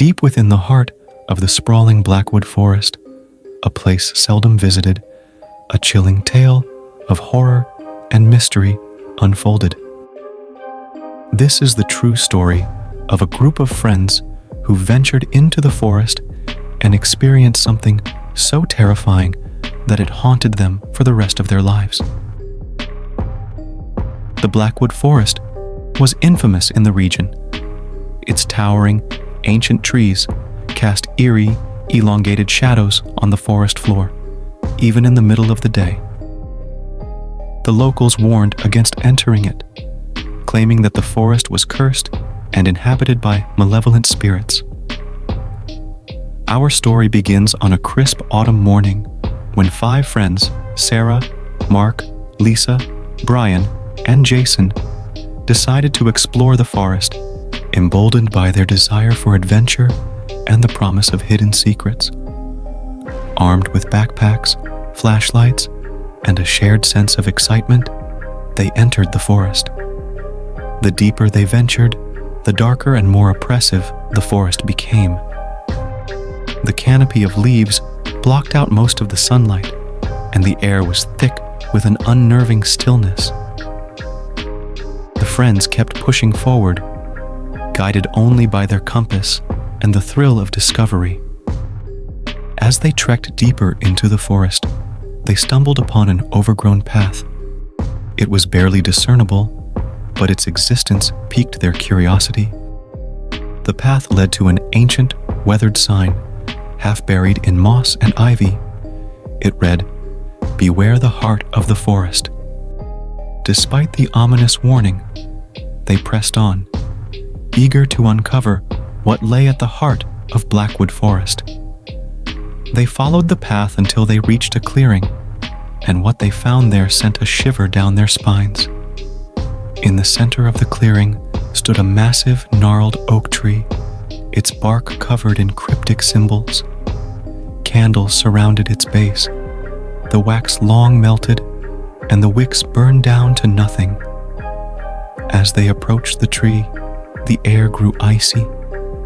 Deep within the heart of the sprawling Blackwood forest, a place seldom visited, a chilling tale of horror and mystery unfolded. This is the true story of a group of friends who ventured into the forest and experienced something so terrifying that it haunted them for the rest of their lives. The Blackwood Forest was infamous in the region. Its towering, ancient trees cast eerie, elongated shadows on the forest floor, even in the middle of the day. The locals warned against entering it, claiming that the forest was cursed and inhabited by malevolent spirits. Our story begins on a crisp autumn morning when 5 friends, Sarah, Mark, Lisa, Brian, and Jason, decided to explore the forest, emboldened by their desire for adventure and the promise of hidden secrets. Armed with backpacks, flashlights, and a shared sense of excitement, they entered the forest. The deeper they ventured, the darker and more oppressive the forest became. The canopy of leaves blocked out most of the sunlight, and the air was thick with an unnerving stillness. The friends kept pushing forward, guided only by their compass and the thrill of discovery. As they trekked deeper into the forest, they stumbled upon an overgrown path. It was barely discernible, but its existence piqued their curiosity. The path led to an ancient, weathered sign, half buried in moss and ivy. It read, "Beware the heart of the forest." Despite the ominous warning, they pressed on, eager to uncover what lay at the heart of Blackwood Forest. They followed the path until they reached a clearing, and what they found there sent a shiver down their spines. In the center of the clearing stood a massive, gnarled oak tree, its bark covered in cryptic symbols. Candles surrounded its base, the wax long melted, and the wicks burned down to nothing. As they approached the tree, the air grew icy,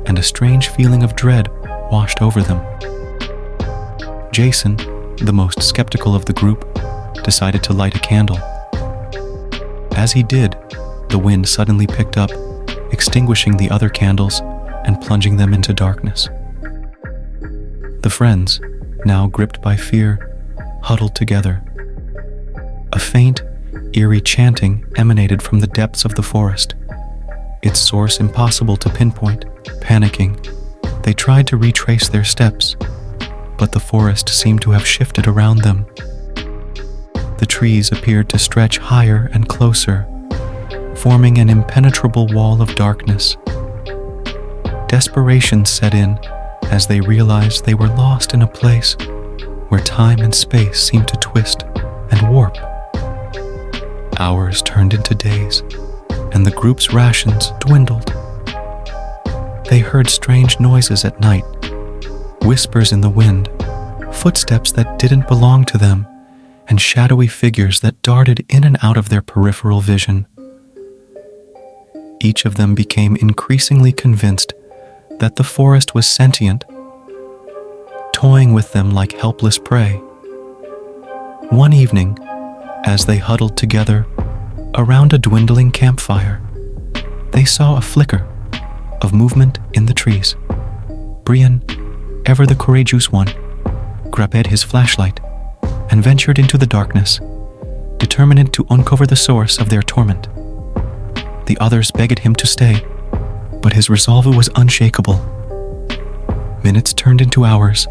and a strange feeling of dread washed over them. Jason, the most skeptical of the group, decided to light a candle. As he did, the wind suddenly picked up, extinguishing the other candles and plunging them into darkness. The friends, now gripped by fear, huddled together. A faint, eerie chanting emanated from the depths of the forest, its source impossible to pinpoint. Panicking, they tried to retrace their steps, but the forest seemed to have shifted around them. The trees appeared to stretch higher and closer, forming an impenetrable wall of darkness. Desperation set in as they realized they were lost in a place where time and space seemed to twist and warp. Hours turned into days, and the group's rations dwindled. They heard strange noises at night, whispers in the wind, footsteps that didn't belong to them, and shadowy figures that darted in and out of their peripheral vision. Each of them became increasingly convinced that the forest was sentient, toying with them like helpless prey. One evening, as they huddled together around a dwindling campfire, they saw a flicker of movement in the trees. Brian, ever the courageous one, grabbed his flashlight and ventured into the darkness, determined to uncover the source of their torment. The others begged him to stay, but his resolve was unshakable. Minutes turned into hours,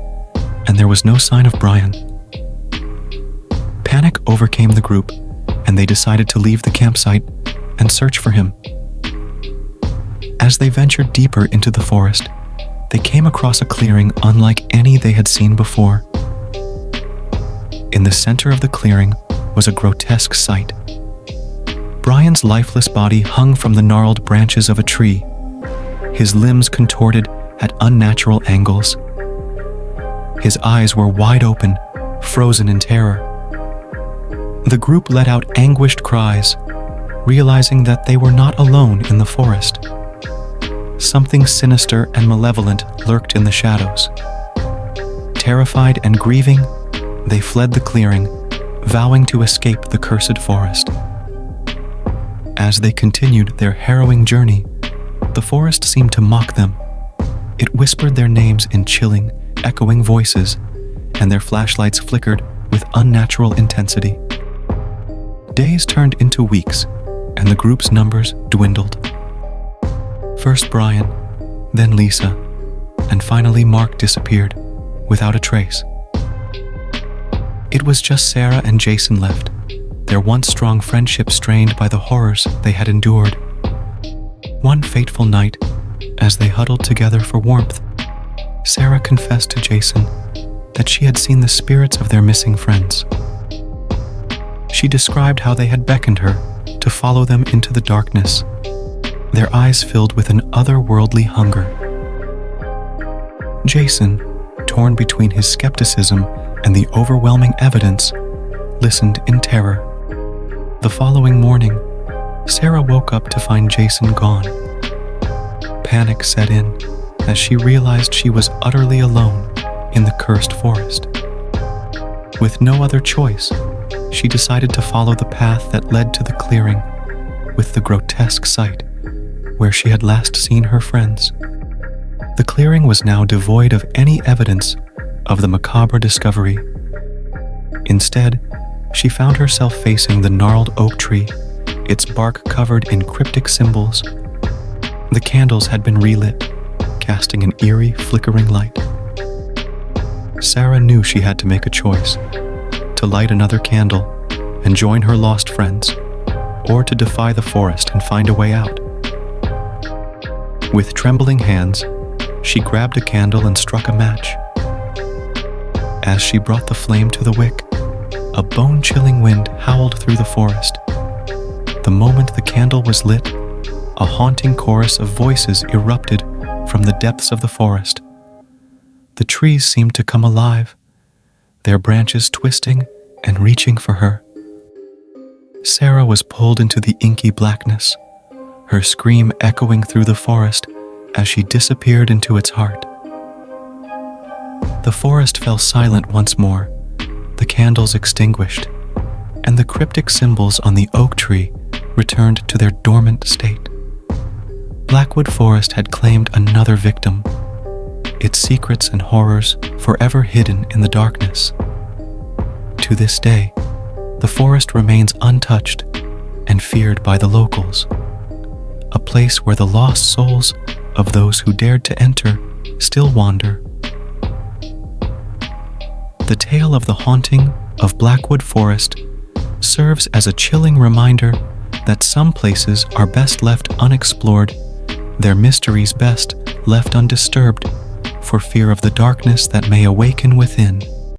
and there was no sign of Brian. Panic overcame the group, and they decided to leave the campsite and search for him. As they ventured deeper into the forest, they came across a clearing unlike any they had seen before. In the center of the clearing was a grotesque sight. Brian's lifeless body hung from the gnarled branches of a tree, his limbs contorted at unnatural angles. His eyes were wide open, frozen in terror. The group let out anguished cries, realizing that they were not alone in the forest. something sinister and malevolent lurked in the shadows. Terrified and grieving, they fled the clearing, vowing to escape the cursed forest. As they continued their harrowing journey, the forest seemed to mock them. It whispered their names in chilling, echoing voices, and their flashlights flickered with unnatural intensity. Days turned into weeks, and the group's numbers dwindled. First Brian, then Lisa, and finally Mark disappeared, without a trace. It was just Sarah and Jason left, their once strong friendship strained by the horrors they had endured. One fateful night, as they huddled together for warmth, Sarah confessed to Jason that she had seen the spirits of their missing friends. She described how they had beckoned her to follow them into the darkness, their eyes filled with an otherworldly hunger. Jason, torn between his skepticism and the overwhelming evidence, listened in terror. The following morning, Sarah woke up to find Jason gone. Panic set in as she realized she was utterly alone in the cursed forest. With no other choice, she decided to follow the path that led to the clearing, with the grotesque site where she had last seen her friends. The clearing was now devoid of any evidence of the macabre discovery. Instead, she found herself facing the gnarled oak tree, its bark covered in cryptic symbols. The candles had been relit, casting an eerie, flickering light. Sarah knew she had to make a choice: to light another candle and join her lost friends, or to defy the forest and find a way out. With trembling hands, she grabbed a candle and struck a match. As she brought the flame to the wick, a bone-chilling wind howled through the forest. The moment the candle was lit, a haunting chorus of voices erupted from the depths of the forest. The trees seemed to come alive, their branches twisting and reaching for her. Sarah was pulled into the inky blackness, her scream echoing through the forest as she disappeared into its heart. The forest fell silent once more, the candles extinguished, and the cryptic symbols on the oak tree returned to their dormant state. Blackwood Forest had claimed another victim, its secrets and horrors forever hidden in the darkness. To this day, the forest remains untouched and feared by the locals, a place where the lost souls of those who dared to enter still wander. The tale of the haunting of Blackwood Forest serves as a chilling reminder that some places are best left unexplored, their mysteries best left undisturbed, for fear of the darkness that may awaken within.